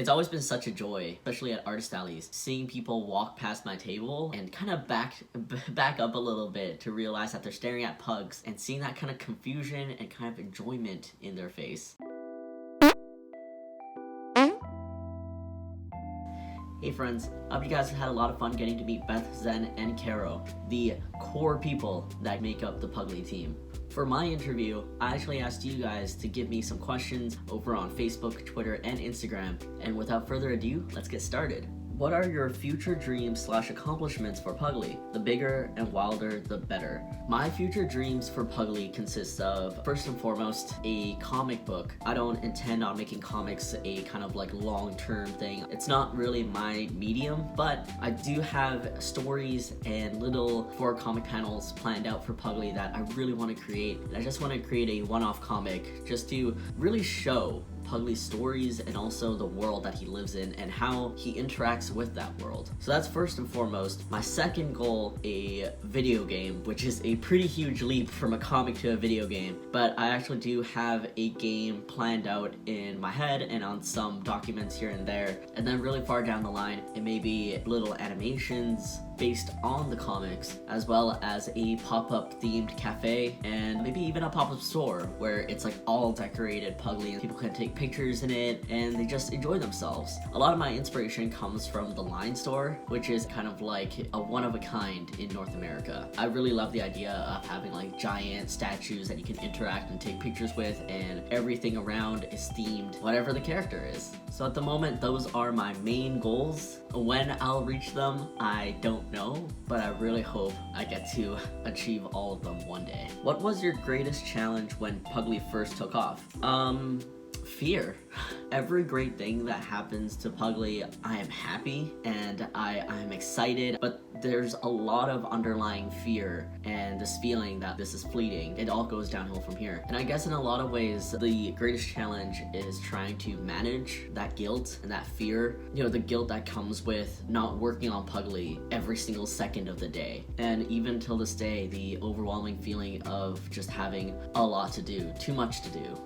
It's always been such a joy, especially at artist alleys, seeing people walk past my table and kind of back up a little bit to realize that they're staring at pugs and seeing that kind of confusion and kind of enjoyment in their face. Hey friends, I hope you guys have had a lot of fun getting to meet Beth, Zen, and Caro, the core people that make up the Puglie team. For my interview, I actually asked you guys to give me some questions over on Facebook, Twitter, and Instagram, and without further ado, let's get started. What are your future dreams / accomplishments for Puglie? The bigger and wilder, the better. My future dreams for Puglie consist of, first and foremost, a comic book. I don't intend on making comics a kind of like long-term thing. It's not really my medium, but I do have stories and little 4 comic panels planned out for Puglie that I really want to create. And I just want to create a one-off comic just to really show Puglie's stories and also the world that he lives in and how he interacts with that world. So that's first and foremost. My second goal, a video game, which is a pretty huge leap from a comic to a video game, but I actually do have a game planned out in my head and on some documents here and there. And then really far down the line, it may be little animations based on the comics, as well as a pop-up themed cafe and maybe even a pop-up store where it's like all decorated Puglie and people can take pictures in it and they just enjoy themselves. A lot of my inspiration comes from the Line store, which is kind of like a one-of-a-kind in North America. I really love the idea of having like giant statues that you can interact and take pictures with, and everything around is themed whatever the character is. So at the moment, those are my main goals. When I'll reach them, I don't know, but I really hope I get to achieve all of them one day. What was your greatest challenge when Puglie first took off? Fear. Every great thing that happens to Puglie, I am happy and I'm excited, but there's a lot of underlying fear and this feeling that this is fleeting. It all goes downhill from here. And I guess in a lot of ways, the greatest challenge is trying to manage that guilt and that fear. You know, the guilt that comes with not working on Puglie every single second of the day. And even till this day, the overwhelming feeling of just having a lot to do, too much to do.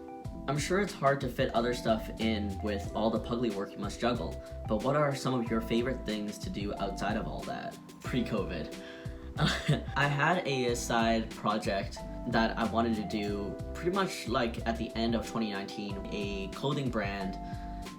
I'm sure it's hard to fit other stuff in with all the Puglie work you must juggle, but what are some of your favorite things to do outside of all that? Pre-COVID. I had a side project that I wanted to do pretty much like at the end of 2019, a clothing brand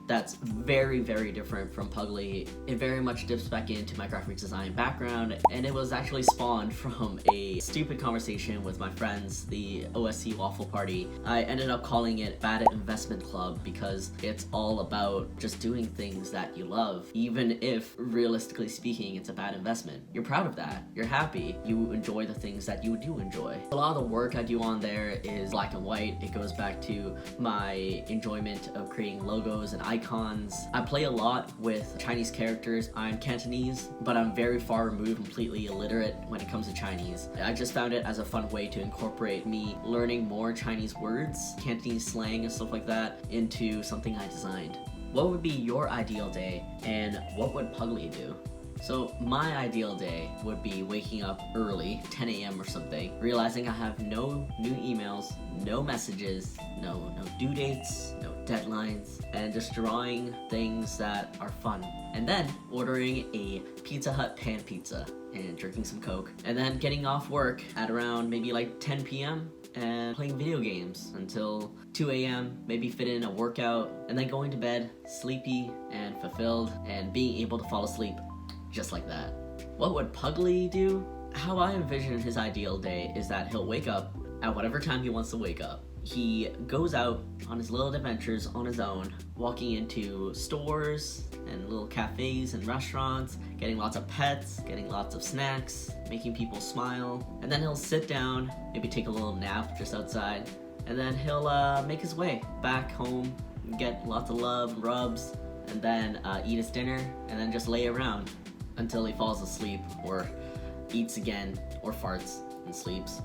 that's very, very different from Puglie. It very much dips back into my graphic design background, and it was actually spawned from a stupid conversation with my friends, the OSC Waffle Party. I ended up calling it Bad Investment Club because it's all about just doing things that you love, even if realistically speaking it's a bad investment. You're proud of that, you're happy, you enjoy the things that you do enjoy. A lot of the work I do on there is black and white. It goes back to my enjoyment of creating logos and icons. I play a lot with Chinese characters. I'm Cantonese, but I'm very far removed, completely illiterate when it comes to Chinese. I just found it as a fun way to incorporate me learning more Chinese words, Cantonese slang and stuff like that into something I designed. What would be your ideal day, and what would Puglie do? So my ideal day would be waking up early, 10 a.m. or something, realizing I have no new emails, no messages, no due dates, no deadlines, and just drawing things that are fun. And then ordering a Pizza Hut pan pizza and drinking some Coke. And then getting off work at around maybe like 10 p.m. and playing video games until 2 a.m., maybe fit in a workout, and then going to bed sleepy and fulfilled and being able to fall asleep just like that. What would Puglie do? How I envision his ideal day is that he'll wake up at whatever time he wants to wake up. He goes out on his little adventures on his own, walking into stores and little cafes and restaurants, getting lots of pets, getting lots of snacks, making people smile, and then he'll sit down, maybe take a little nap just outside, and then he'll make his way back home, get lots of love and rubs, and then eat his dinner, and then just lay around until he falls asleep or eats again or farts and sleeps.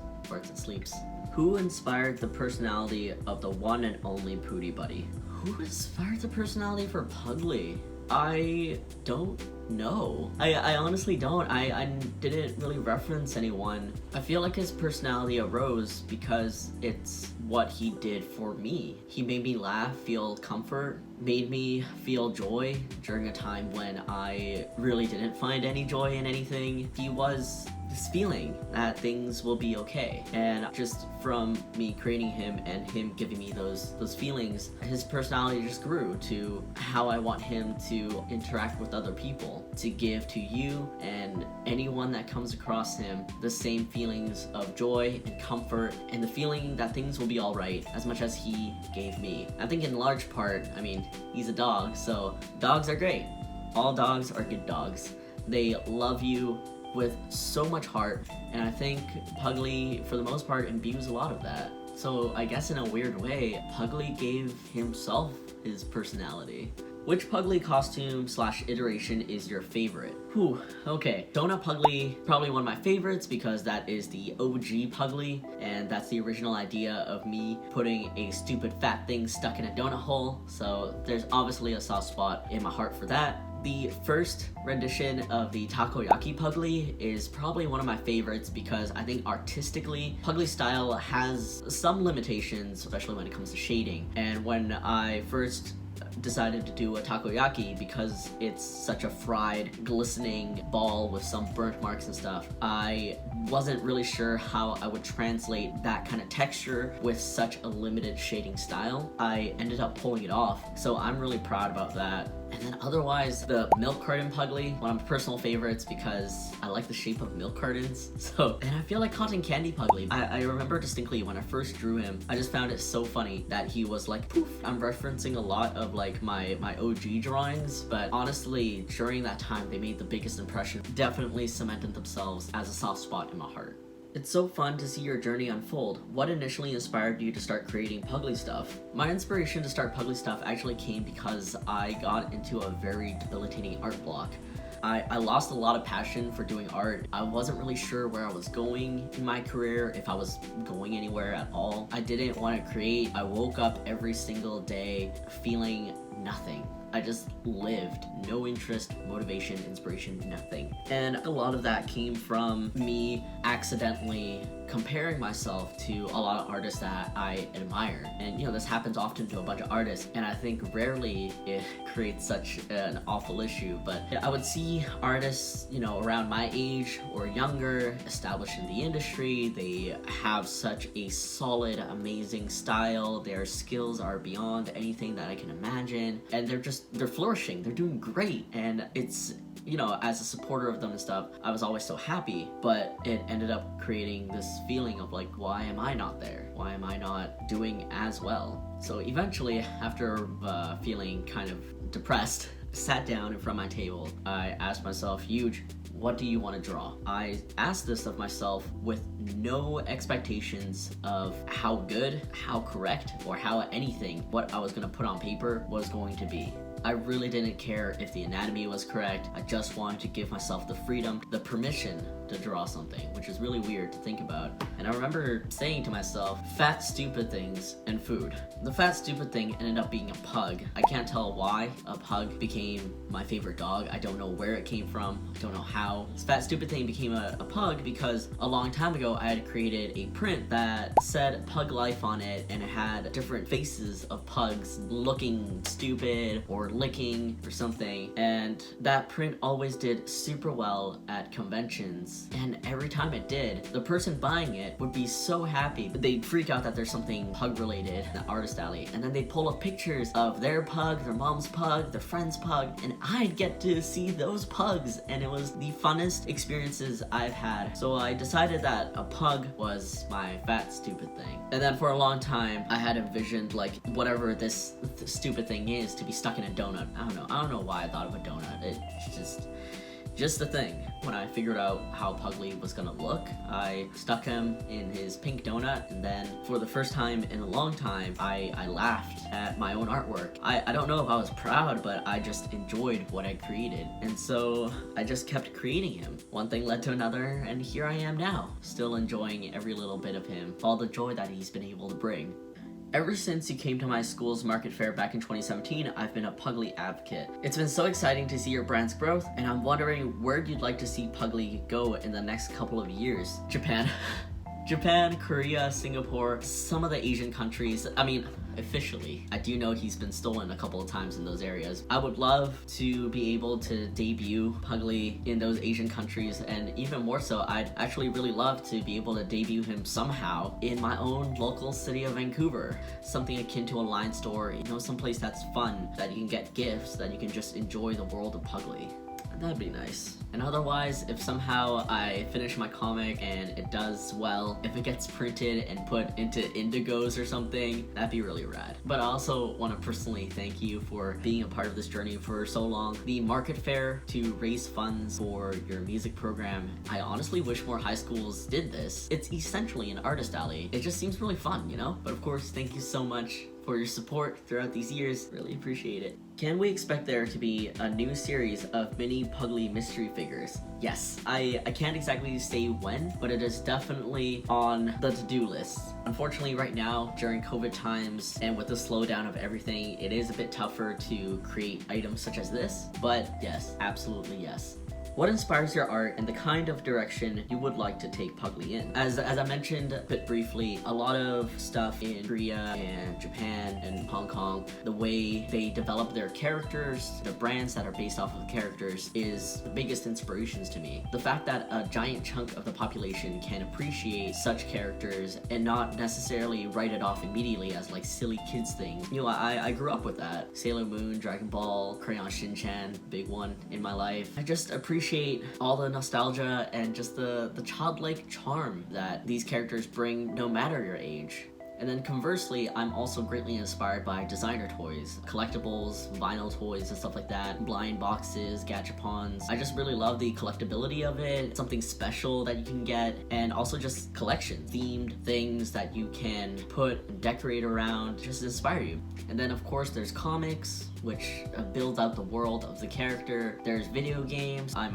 Who inspired the personality of the one and only Pootie Buddy? Who inspired the personality for Puglie? I don't know. I honestly don't. I didn't really reference anyone. I feel like his personality arose because it's what he did for me. He made me laugh, feel comfort, made me feel joy during a time when I really didn't find any joy in anything. He was this feeling that things will be okay, and just from me creating him and him giving me those feelings, his personality just grew to how I want him to interact with other people, to give to you and anyone that comes across him the same feelings of joy and comfort and the feeling that things will be all right as much as he gave me. I think in large part, I mean, he's a dog, so dogs are great. All dogs are good dogs. They love you with so much heart, and I think Puglie, for the most part, imbues a lot of that. So I guess in a weird way, Puglie gave himself his personality. Which Puglie costume / iteration is your favorite? Whew, okay. Donut Puglie, probably one of my favorites because that is the OG Puglie, and that's the original idea of me putting a stupid fat thing stuck in a donut hole, so there's obviously a soft spot in my heart for that. The first rendition of the Takoyaki Puglie is probably one of my favorites because I think artistically, Puglie style has some limitations, especially when it comes to shading. And when I first decided to do a takoyaki, because it's such a fried, glistening ball with some burnt marks and stuff, I wasn't really sure how I would translate that kind of texture with such a limited shading style. I ended up pulling it off, so I'm really proud about that. And then otherwise, the milk carton Puglie, one of my personal favorites because I like the shape of milk cartons. And I feel like cotton candy Puglie. I remember distinctly when I first drew him, I just found it so funny that he was like, poof. I'm referencing a lot of like my OG drawings, but honestly, during that time, they made the biggest impression. Definitely cemented themselves as a soft spot in my heart. It's so fun to see your journey unfold. What initially inspired you to start creating Puglie stuff? My inspiration to start Puglie stuff actually came because I got into a very debilitating art block. I lost a lot of passion for doing art. I wasn't really sure where I was going in my career, if I was going anywhere at all. I didn't want to create. I woke up every single day feeling nothing. I just lived. No interest, motivation, inspiration, nothing. And a lot of that came from me accidentally comparing myself to a lot of artists that I admire. And you know, this happens often to a bunch of artists, and I think rarely it creates such an awful issue. But I would see artists, you know, around my age or younger, established in the industry. They have such a solid, amazing style. Their skills are beyond anything that I can imagine. And they're flourishing. They're doing great. And it's, you know, as a supporter of them and stuff, I was always so happy, but it ended up creating this feeling of like, why am I not there? Why am I not doing as well? So eventually, after feeling kind of depressed, sat down in front of my table. I asked myself, Euge, what do you want to draw? I asked this of myself with no expectations of how good, how correct, or how anything what I was going to put on paper was going to be. I really didn't care if the anatomy was correct. I just wanted to give myself the freedom, the permission to draw something, which is really weird to think about. And I remember saying to myself, fat, stupid things and food. The fat, stupid thing ended up being a pug. I can't tell why a pug became my favorite dog. I don't know where it came from. I don't know how. This fat, stupid thing became a pug because a long time ago, I had created a print that said Pug Life on it, and it had different faces of pugs looking stupid or licking or something. And that print always did super well at conventions. And every time it did, the person buying it would be so happy. They'd freak out that there's something pug related in the artist alley. And then they'd pull up pictures of their pug, their mom's pug, their friend's pug, and I'd get to see those pugs. And it was the funnest experiences I've had. So I decided that a pug was my fat, stupid thing. And then for a long time, I had envisioned like whatever this stupid thing is to be stuck in a donut. I don't know why I thought of a donut. It's just a thing. When I figured out how Puglie was gonna look, I stuck him in his pink donut, and then for the first time in a long time, I laughed at my own artwork. I don't know if I was proud, but I just enjoyed what I created. And so I just kept creating him. One thing led to another, and here I am now, still enjoying every little bit of him, all the joy that he's been able to bring. Ever since you came to my school's market fair back in 2017, I've been a Puglie advocate. It's been so exciting to see your brand's growth, and I'm wondering where you'd like to see Puglie go in the next couple of years. Japan. Japan, Korea, Singapore, some of the Asian countries. I mean, officially, I do know he's been stolen a couple of times in those areas. I would love to be able to debut Puglie in those Asian countries, and even more so, I'd actually really love to be able to debut him somehow in my own local city of Vancouver. Something akin to a line store, you know, someplace that's fun, that you can get gifts, that you can just enjoy the world of Puglie. That'd be nice. And otherwise, if somehow I finish my comic and it does well, if it gets printed and put into Indigos or something, that'd be really rad. But I also want to personally thank you for being a part of this journey for so long. The market fair to raise funds for your music program, I honestly wish more high schools did this. It's essentially an artist alley. It just seems really fun, you know? But of course, thank you so much for your support throughout these years. Really appreciate it. Can we expect there to be a new series of mini Puglie mystery figures? Yes, I can't exactly say when, but it is definitely on the to-do list. Unfortunately, right now, during COVID times and with the slowdown of everything, it is a bit tougher to create items such as this, but yes, absolutely yes. What inspires your art and the kind of direction you would like to take Puglie in? As I mentioned a bit briefly, a lot of stuff in Korea and Japan and Hong Kong, the way they develop their characters, the brands that are based off of the characters is the biggest inspirations to me. The fact that a giant chunk of the population can appreciate such characters and not necessarily write it off immediately as like silly kids thing. You know, I grew up with that. Sailor Moon, Dragon Ball, Crayon Shin-chan, big one in my life. I just appreciate all the nostalgia and just the childlike charm that these characters bring no matter your age. And then conversely, I'm also greatly inspired by designer toys, collectibles, vinyl toys and stuff like that, blind boxes, gachapons. I just really love the collectability of it, something special that you can get, and also just collection, themed things that you can put and decorate around, just inspire you. And then of course there's comics, which builds out the world of the character. There's video games. I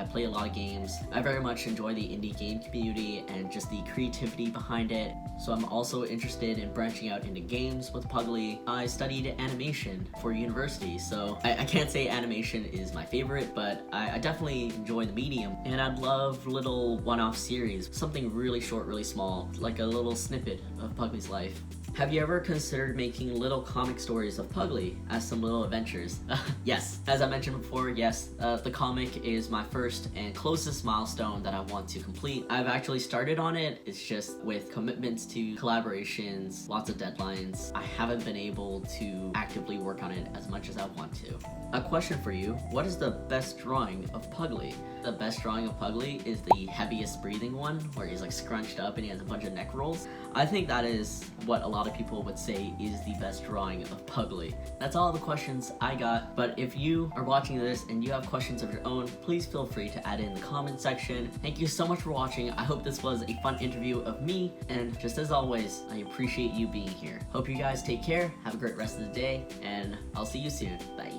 play a lot of games. I very much enjoy the indie game community and just the creativity behind it. So I'm also interested in branching out into games with Puglie. I studied animation for university, so I can't say animation is my favorite, but I definitely enjoy the medium. And I'd love little one-off series, something really short, really small, like a little snippet of Puglie's life. Have you ever considered making little comic stories of Puglie as some little adventures? Yes, as I mentioned before, yes, the comic is my first and closest milestone that I want to complete. I've actually started on it. It's just with commitments to collaborations, lots of deadlines, I haven't been able to actively work on it as much as I want to. A question for you, what is the best drawing of Puglie? The best drawing of Puglie is the heaviest breathing one, where he's like scrunched up and he has a bunch of neck rolls. I think that is what a lot of people would say is the best drawing of Puglie. That's all the questions I got, but if you are watching this and you have questions of your own, please feel free to add it in the comment section. Thank you so much for watching. I hope this was a fun interview of me, and just as always, I appreciate you being here. Hope you guys take care, have a great rest of the day, and I'll see you soon. Bye.